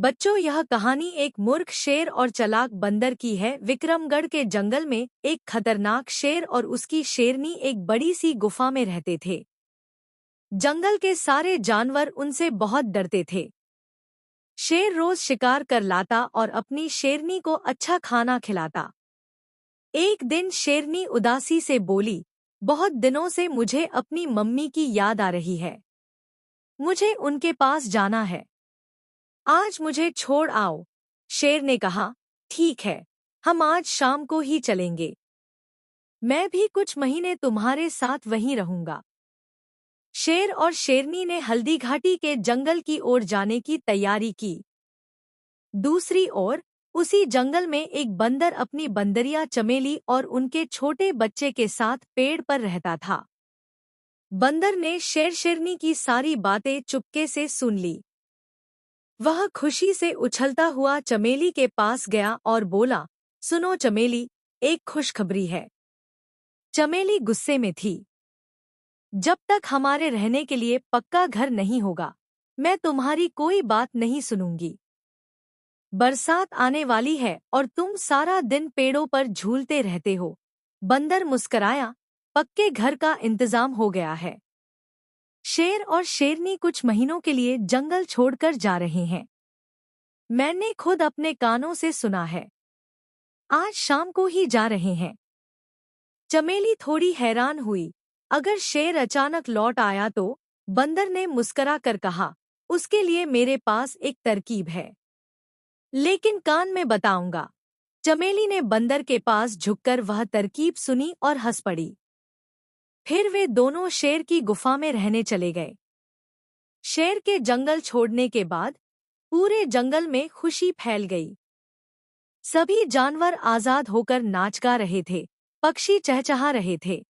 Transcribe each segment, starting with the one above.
बच्चों, यह कहानी एक मूर्ख शेर और चालाक बंदर की है। विक्रमगढ़ के जंगल में एक खतरनाक शेर और उसकी शेरनी एक बड़ी सी गुफा में रहते थे। जंगल के सारे जानवर उनसे बहुत डरते थे। शेर रोज शिकार कर लाता और अपनी शेरनी को अच्छा खाना खिलाता। एक दिन शेरनी उदासी से बोली, बहुत दिनों से मुझे अपनी मम्मी की याद आ रही है। मुझे उनके पास जाना है। आज मुझे छोड़ आओ। शेर ने कहा, ठीक है, हम आज शाम को ही चलेंगे। मैं भी कुछ महीने तुम्हारे साथ वहीं रहूंगा। शेर और शेरनी ने हल्दी घाटी के जंगल की ओर जाने की तैयारी की। दूसरी ओर उसी जंगल में एक बंदर अपनी बंदरिया चमेली और उनके छोटे बच्चे के साथ पेड़ पर रहता था। बंदर ने शेर शेरनी की सारी बातें चुपके से सुन ली। वह खुशी से उछलता हुआ चमेली के पास गया और बोला, सुनो चमेली, एक खुशखबरी है। चमेली गुस्से में थी। जब तक हमारे रहने के लिए पक्का घर नहीं होगा, मैं तुम्हारी कोई बात नहीं सुनूंगी। बरसात आने वाली है और तुम सारा दिन पेड़ों पर झूलते रहते हो। बंदर मुस्कराया, पक्के घर का इंतजाम हो गया है। शेर और शेरनी कुछ महीनों के लिए जंगल छोड़कर जा रहे हैं। मैंने खुद अपने कानों से सुना है। आज शाम को ही जा रहे हैं। चमेली थोड़ी हैरान हुई। अगर शेर अचानक लौट आया तो? बंदर ने मुस्करा कर कहा, उसके लिए मेरे पास एक तरकीब है, लेकिन कान में बताऊंगा। चमेली ने बंदर के पास झुककर वह तरकीब सुनी और हंस पड़ी। फिर वे दोनों शेर की गुफा में रहने चले गए। शेर के जंगल छोड़ने के बाद पूरे जंगल में खुशी फैल गई। सभी जानवर आजाद होकर नाच गा रहे थे, पक्षी चहचहा रहे थे।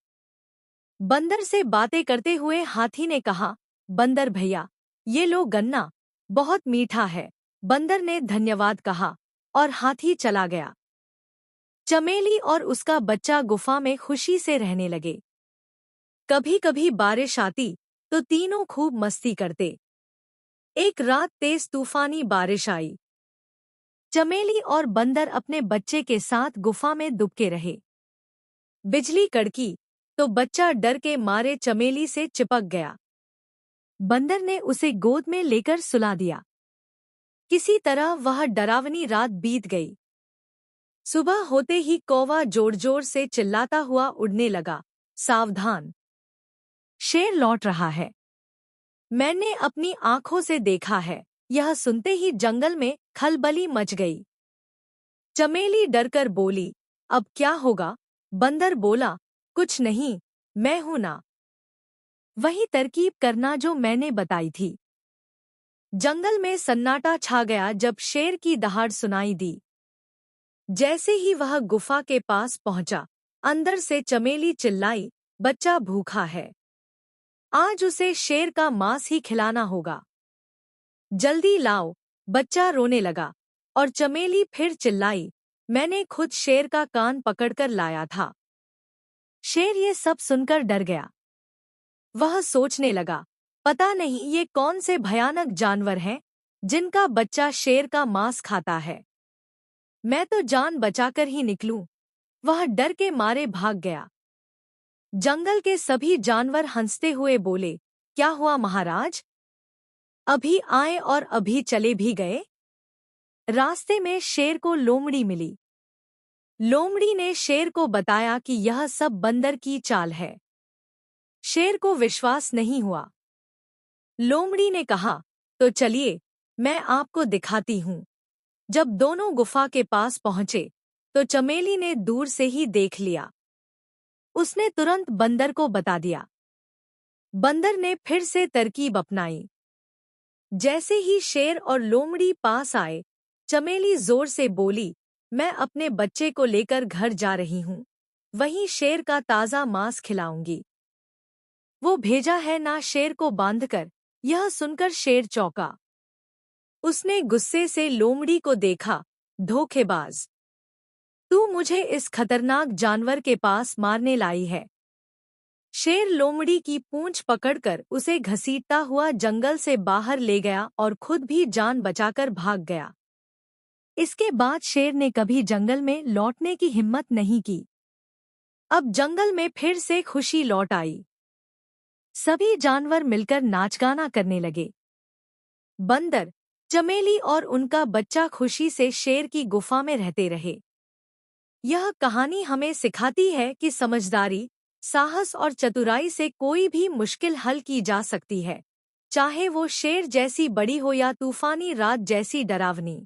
बंदर से बातें करते हुए हाथी ने कहा, बंदर भैया, ये लो गन्ना, बहुत मीठा है। बंदर ने धन्यवाद कहा और हाथी चला गया। चमेली और उसका बच्चा गुफा में खुशी से रहने लगे। कभी कभी बारिश आती तो तीनों खूब मस्ती करते। एक रात तेज तूफानी बारिश आई। चमेली और बंदर अपने बच्चे के साथ गुफा में दुबके रहे। बिजली कड़की तो बच्चा डर के मारे चमेली से चिपक गया। बंदर ने उसे गोद में लेकर सुला दिया। किसी तरह वह डरावनी रात बीत गई। सुबह होते ही कौवा जोर जोर से चिल्लाता हुआ उड़ने लगा, सावधान, शेर लौट रहा है। मैंने अपनी आंखों से देखा है। यह सुनते ही जंगल में खलबली मच गई। चमेली डरकर बोली, अब क्या होगा? बंदर बोला, कुछ नहीं, मैं हूं ना। वही तरकीब करना जो मैंने बताई थी। जंगल में सन्नाटा छा गया जब शेर की दहाड़ सुनाई दी। जैसे ही वह गुफा के पास पहुंचा, अंदर से चमेली चिल्लाई, बच्चा भूखा है। आज उसे शेर का मांस ही खिलाना होगा। जल्दी लाओ। बच्चा रोने लगा और चमेली फिर चिल्लाई, मैंने खुद शेर का कान पकड़कर लाया था। शेर ये सब सुनकर डर गया। वह सोचने लगा, पता नहीं ये कौन से भयानक जानवर हैं जिनका बच्चा शेर का मांस खाता है। मैं तो जान बचाकर ही निकलूं। वह डर के मारे भाग गया। जंगल के सभी जानवर हंसते हुए बोले, क्या हुआ महाराज? अभी आए और अभी चले भी गए? रास्ते में शेर को लोमड़ी मिली। लोमड़ी ने शेर को बताया कि यह सब बंदर की चाल है। शेर को विश्वास नहीं हुआ। लोमड़ी ने कहा, तो चलिए, मैं आपको दिखाती हूँ। जब दोनों गुफा के पास पहुंचे तो चमेली ने दूर से ही देख लिया। उसने तुरंत बंदर को बता दिया। बंदर ने फिर से तरकीब अपनाई। जैसे ही शेर और लोमड़ी पास आए, चमेली जोर से बोली, मैं अपने बच्चे को लेकर घर जा रही हूँ। वहीं शेर का ताज़ा मांस खिलाऊंगी। वो भेजा है ना शेर को बांधकर। यह सुनकर शेर चौंका। उसने गुस्से से लोमड़ी को देखा, धोखेबाज, तू मुझे इस खतरनाक जानवर के पास मारने लाई है। शेर लोमड़ी की पूंछ पकड़कर उसे घसीटता हुआ जंगल से बाहर ले गया और खुद भी जान बचाकर भाग गया। इसके बाद शेर ने कभी जंगल में लौटने की हिम्मत नहीं की। अब जंगल में फिर से खुशी लौट आई। सभी जानवर मिलकर नाच गाना करने लगे। बंदर, चमेली और उनका बच्चा खुशी से शेर की गुफा में रहते रहे। यह कहानी हमें सिखाती है कि समझदारी, साहस और चतुराई से कोई भी मुश्किल हल की जा सकती है, चाहे वो शेर जैसी बड़ी हो या तूफानी रात जैसी डरावनी।